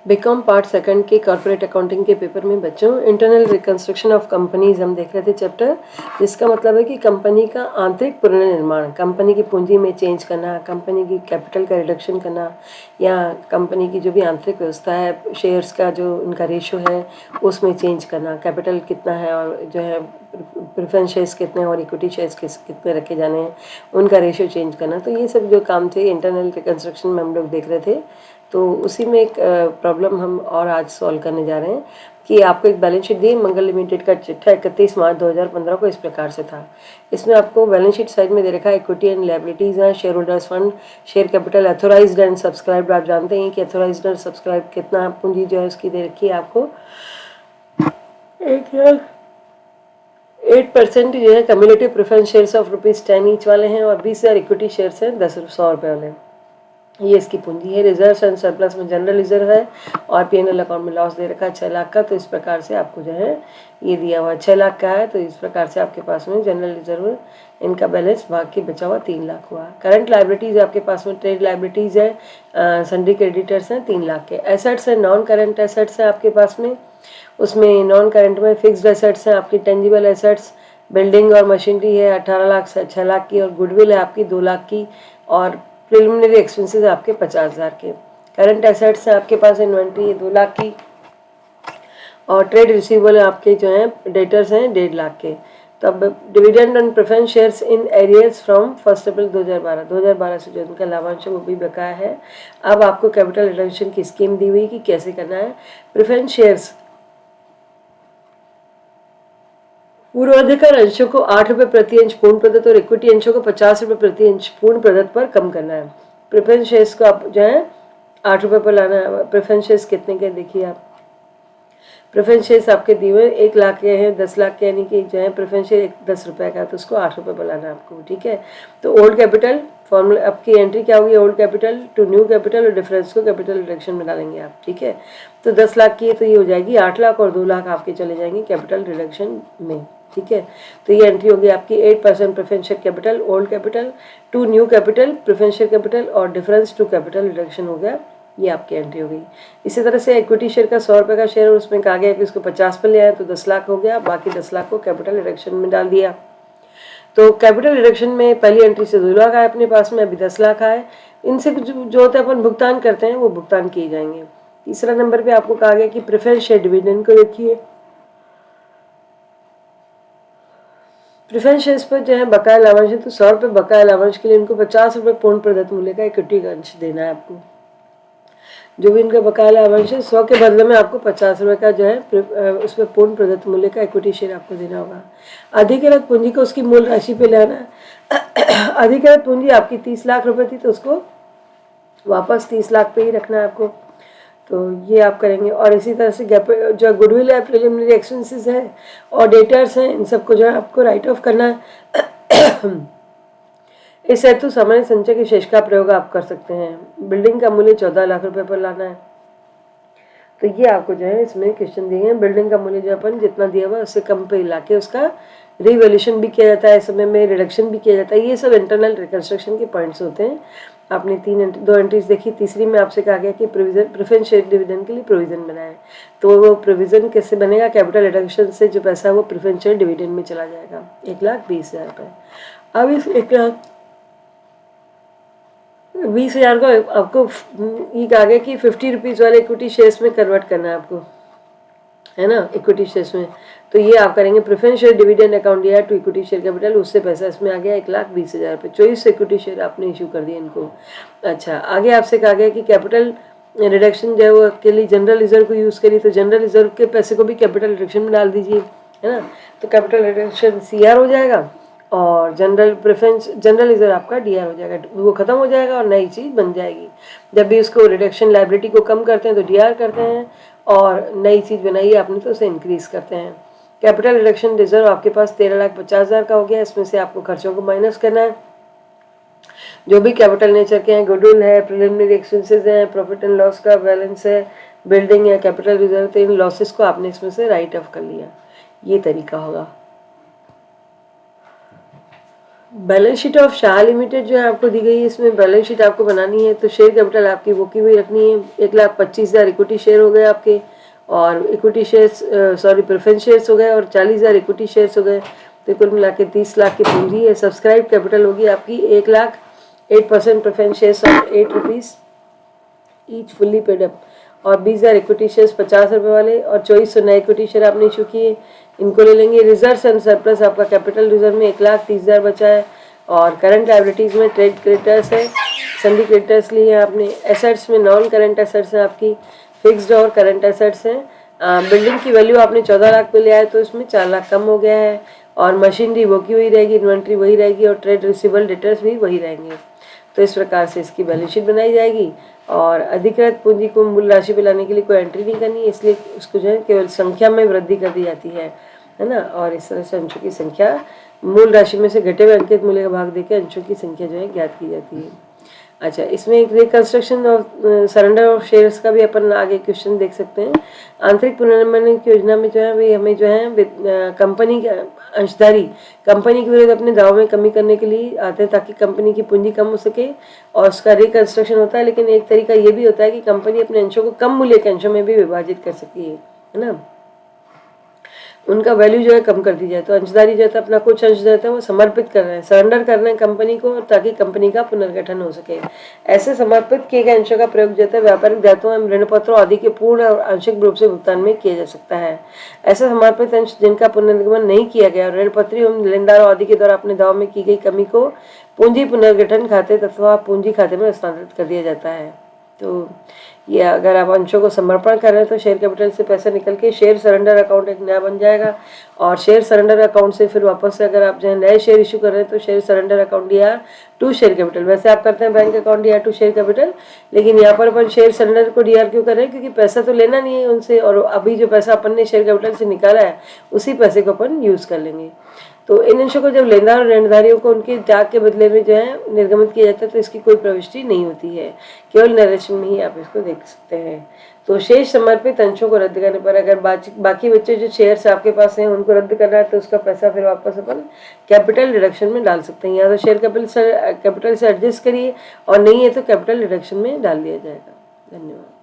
BCom part second के corporate accounting के paper में बच्चों इंटरनल रिकंस्ट्रक्शन ऑफ कंपनीज हम देख रहे थे चैप्टर, जिसका मतलब है कि कंपनी का आंतरिक पुनर्निर्माण, कंपनी की पूंजी में चेंज करना, कंपनी की कैपिटल का रिडक्शन करना, या कंपनी की जो भी आंतरिक व्यवस्था है, शेयर्स का जो उनका रेशो है उसमें चेंज करना, कैपिटल कितना है और जो है प्रेफरेंस शेयर्स कितने और इक्विटी शेयर्स कितने रखे जाने हैं, उनका रेशियो चेंज करना। तो ये सब जो काम थे इंटरनल रिकंस्ट्रक्शन में हम लोग देख रहे थे। तो उसी में एक प्रॉब्लम हम और आज सॉल्व करने जा रहे हैं कि आपको एक बैलेंस शीट दी, मंगल लिमिटेड का चिट्ठा 31 मार्च 2015 को इस प्रकार से था। इसमें आपको बैलेंस शीट साइड में दे रखा है इक्विटी एंड लायबिलिटीज है, share holders fund, share capital, authorised and subscribed. आप जानते हैं कि अथोराइज्ड और सब्सक्राइब कितना पूंजी जो है उसकी दे रखी है आपको 8% जो है cumulative preference shares of ₹10 each वाले हैं और 20,000 इक्विटी शेयर्स हैं 100 रुपये वाले। ये इसकी पूंजी है। रिजर्व एंड सरप्लस में जनरल रिजर्व है और पीएनएल अकाउंट में लॉस दे रखा है 6 लाख का। तो इस प्रकार से आपको जो है ये दिया हुआ 6 लाख का है, तो इस प्रकार से आपके पास में जनरल रिजर्व इनका बैलेंस भाग के बचा हुआ 3 लाख हुआ। करंट लाइबिलिटीज आपके पास में ट्रेड लाइबिलिटीज है, सन्ड्री क्रेडिटर्स हैं 3 लाख के। एसेट्स है, नॉन करंट एसेट्स है आपके पास में, उसमें नॉन करंट में फिक्स्ड एसेट्स हैं आपकी, टेंजिबल एसेट्स, बिल्डिंग और मशीनरी है 18 लाख से 6 लाख की, और गुडविल है आपकी 2 लाख की, और प्रिलिमिनरी एक्सपेंसेस आपके 50,000 के। करंट एसेट्स हैं आपके पास, इन्वेंट्री है 2 लाख की, और ट्रेड रिसीवेबल आपके जो हैं डेटर्स हैं 1.5 लाख के। तो अब dividend on preference shares in arrears from 1 अप्रैल 2012 से जो उनका लाभांश है वो भी बकाया है। अब आपको कैपिटल रिडक्शन की स्कीम दी हुई कि कैसे करना है। प्रेफरेंस शेयर्स पूर्वाधिकार अंशों को 8 रुपये प्रति अंश पूर्ण प्रदत्त और इक्विटी अंशों को 50 रुपये प्रति अंश पूर्ण प्रदत्त पर कम करना है। प्रेफरेंस शेयर्स को आप जो है 8 रुपये पर लाना है। प्रेफरेंस शेयर्स कितने के देखिए आप, प्रेफरेंस शेयर्स आपके दिए हुए 1 लाख के हैं, 10 लाख के, यानी कि जो है प्रेफरेंस शेयर 10 रुपये का, तो उसको 8 रुपये पर लाना है आपको, ठीक है। तो ओल्ड कैपिटल फॉर्मूला आपकी एंट्री क्या होगी, old capital to new capital, और डिफरेंस को कैपिटल रिडक्शन में डालेंगे आप, ठीक है। तो 10 लाख की है तो ये हो जाएगी 8 लाख और 2 लाख आपके चले जाएंगे कैपिटल रिडक्शन में, ठीक है। तो ये एंट्री होगी आपकी 8% preference share capital old capital to new capital preference share capital और डिफरेंस टू कैपिटल रिडक्शन हो गया, ये आपकी एंट्री हो गई। इसी तरह से इक्विटी शेयर का 100 रुपये का शेयर, उसमें कहा गया कि उसको 50 पर ले आए तो 10 लाख हो गया, बाकी 10 लाख को कैपिटल रिडक्शन में डाल दिया। तो कैपिटल रिडक्शन में पहली एंट्री से 2 लाख आए अपने पास में, अभी 10 लाख आए। इनसे जो होता है अपन भुगतान करते हैं वो भुगतान किए जाएंगे। तीसरा नंबर पे आपको कहा गया कि प्रेफरेंस शेयर डिविडेंड को देखिए। प्रेफरेंस शेयर्स पर जो है बकाया लाभांश है, तो 100 रुपये बकाया लाभांश के लिए इनको 50 रुपये पूर्ण प्रदत्त मूल्य का इक्विटी अंश देना है आपको। जो भी इनका बकाया लाभांश है 100 के बदले में आपको 50 रुपये का जो है उसमें पूर्ण प्रदत्त मूल्य का इक्विटी शेयर आपको देना होगा। अधिकृत पूंजी को उसकी मूल राशि पे लाना है। अधिकृत पूंजी आपकी 30 लाख रुपए थी तो उसको वापस 30 लाख पे ही रखना है आपको, तो ये आप करेंगे। और इसी तरह से जो गुडविल है, प्रिलिमिनरी एक्सपेंसेस है और डेटर्स हैं, इन सबको जो है आपको राइट ऑफ करना है। इस हेतु सामान्य संचय के शेष का प्रयोग आप कर सकते हैं। बिल्डिंग का मूल्य 14 लाख रुपए पर लाना है, तो ये आपको जो है इसमें क्वेश्चन दिए हैं। बिल्डिंग का मूल्य जो अपन जितना दिया हुआ उससे कम पे ला के उसका रिवैल्यूएशन भी किया जाता है, इस समय में रिडक्शन भी किया जाता है। ये सब इंटरनल रिकंस्ट्रक्शन के पॉइंट्स होते हैं। आपने 2 एंट्रीज देखी, तीसरी में आपसे कहा गया कि प्रेफरेंस शेयर डिविडेंड के लिए प्रोविजन बनाए, तो वो प्रोविजन कैसे बनेगा, कैपिटल रिडक्शन से जो पैसा है वो प्रेफरेंस शेयर डिविडेंड में चला जाएगा, 1,20,000 रुपये। अब इस 1,20,000 को आपको ये कहा गया कि 50 रुपीज़ वाले इक्विटी शेयर्स में कन्वर्ट करना है आपको, है ना, इक्विटी शेयर्स में। तो ये आप करेंगे प्रेफरेंस शेयर डिविडेंड अकाउंट दिया टू इक्विटी शेयर कैपिटल, उससे पैसा इसमें आ गया 1,20,000 रुपये। 24 इक्विटी शेयर आपने इशू कर दिए इनको। अच्छा, आगे आपसे कहा गया कि कैपिटल रिडक्शन जो है वो के लिए जनरल रिजर्व को यूज़ करिए, तो जनरल रिजर्व के पैसे को भी कैपिटल रिडक्शन में डाल दीजिए, है ना। तो कैपिटल रिडक्शन CR हो जाएगा और जनरल रिजर्व आपका DR हो जाएगा, वो खत्म हो जाएगा और नई चीज़ बन जाएगी। जब भी उसको रिडक्शन लायबिलिटी को कम करते हैं तो DR करते हैं, और नई चीज़ बनाई आपने तो उसे इंक्रीज करते हैं। कैपिटल रिडक्शन रिजर्व आपके पास 13,50,000 का हो गया। इसमें से आपको खर्चों को माइनस करना है। जो भी कैपिटल नेचर के हैं, गुडविल है, प्रिलिमिनरी एक्सपेंसेस हैं, प्रॉफिट एंड लॉस का बैलेंस है, बिल्डिंग है, कैपिटल रिजर्व, तो इन लॉसेस को आपने इसमें से राइट ऑफ कर लिया। ये तरीका होगा। Balance sheet of Shah limited जो है आपको दी गई है, इसमें बैलेंस शीट आपको बनानी है। तो शेयर कैपिटल आपकी वो की हुई रखनी है। 1,25,000 इक्विटी शेयर हो गए आपके, और इक्विटी शेयर्स प्रेफरेंस शेयर्स हो गए, और 40,000 इक्विटी शेयर्स हो गए। तो कुल मिला के 30 लाख की पूंजी है। सब्सक्राइब कैपिटल होगी आपकी 1,00,000, 8% preference shares of ₹8 each fully paid up, और 20,000 इक्विटी शेयर्स ₹50 वाले, और 2400 नए इक्विटी शेयर आपने इशू किए, इनको ले लेंगे। रिजर्व एंड सरप्लस आपका कैपिटल रिजर्व में 1,30,000 बचा है, और करंट लायबिलिटीज़ में ट्रेड क्रेडिटर्स है, सन्डी क्रेडिटर्स लिए हैं आपने। एसेट्स में नॉन करंट एसेट्स हैं आपकी, फिक्स्ड और करंट एसेट्स हैं। बिल्डिंग की वैल्यू आपने 14 लाख पे ले आए, तो इसमें 4 लाख कम हो गया है, और मशीनरी वो की वही रहेगी, इन्वेंट्री वही रहेगी, और ट्रेड रिसीवेबल डेटर्स भी वही रहेंगे। तो इस प्रकार से इसकी बैलेंस शीट बनाई जाएगी। और अधिकृत पूंजी को मूल राशि पे लाने के लिए कोई एंट्री नहीं करनी है, इसलिए उसको जो है केवल संख्या में वृद्धि कर दी जाती है ना। और इस तरह से अंशों की संख्या मूल राशि में से घटे हुए अंकित मूल्य का भाग देकर अंशों की संख्या जो है ज्ञात की जाती है। अच्छा, इसमें एक reconstruction of surrender of shares का भी अपन आगे क्वेश्चन देख सकते हैं। आंतरिक पुनर्निर्माण की योजना में जो है वे हमें जो है कंपनी के अंशधारी कंपनी के विरुद्ध अपने दावों में कमी करने के लिए आते हैं, ताकि कंपनी की पूंजी कम हो सके, और उसका रिकंस्ट्रक्शन होता है। लेकिन एक तरीका ये भी होता है कि कंपनी अपने अंशों को कम मूल्य के अंशों में भी विभाजित कर सकती है ना। उनका वैल्यू जो है कम कर दी जाए। तो अंशधारी जो है अपना कुछ अंश जो है वो समर्पित कर रहे हैं, सरेंडर कर रहे हैं कंपनी को, ताकि कंपनी का पुनर्गठन हो सके। ऐसे समर्पित किए गए अंशों का प्रयोग जो है व्यापारिक दायित्वों एवं ऋण पत्रों आदि के पूर्ण और आंशिक रूप से भुगतान में किया जा सकता है। ऐसे समर्पित अंश जिनका पुनर्निगमन नहीं किया गया, ऋण पत्री एवं लेनदारों आदि के द्वारा अपने दाव में की गई कमी को पूंजी पुनर्गठन खाते अथवा पूंजी खाते में हस्तांतरित कर दिया जाता है। तो ये अगर आप अंशों को समर्पण कर रहे हैं तो शेयर कैपिटल से पैसा निकल के शेयर सरेंडर अकाउंट एक नया बन जाएगा, और शेयर सरेंडर अकाउंट से फिर वापस से अगर आप जो है नए शेयर इशू कर रहे हैं तो शेयर सरेंडर अकाउंट या टू शेयर कैपिटल। वैसे आप करते हैं बैंक अकाउंट या टू शेयर कैपिटल, लेकिन यहाँ पर अपन शेयर सरेंडर को डीआर क्यों कर रहे हैं, क्योंकि पैसा तो लेना नहीं है उनसे, और अभी जो पैसा अपन ने शेयर कैपिटल से निकाला है उसी पैसे को अपन यूज कर लेंगे। तो इन अंशों को जब लेनदार और ऋणधारियों को उनके त्याग के बदले में जो है निर्गमित किया जाता है, तो इसकी कोई प्रविष्टि नहीं होती है, केवल नरेशन में ही आप इसको देख सकते हैं। तो शेष समर्पित अंशों को रद्द करने पर अगर बाकी बच्चे जो शेयर्स आपके पास हैं उनको रद्द करना है, तो उसका पैसा फिर वापस अपन कैपिटल रिडक्शन में डाल सकते हैं। या तो शेयर कैपिटल से एडजस्ट करिए, और नहीं है तो कैपिटल रिडक्शन में डाल दिया जाएगा। धन्यवाद।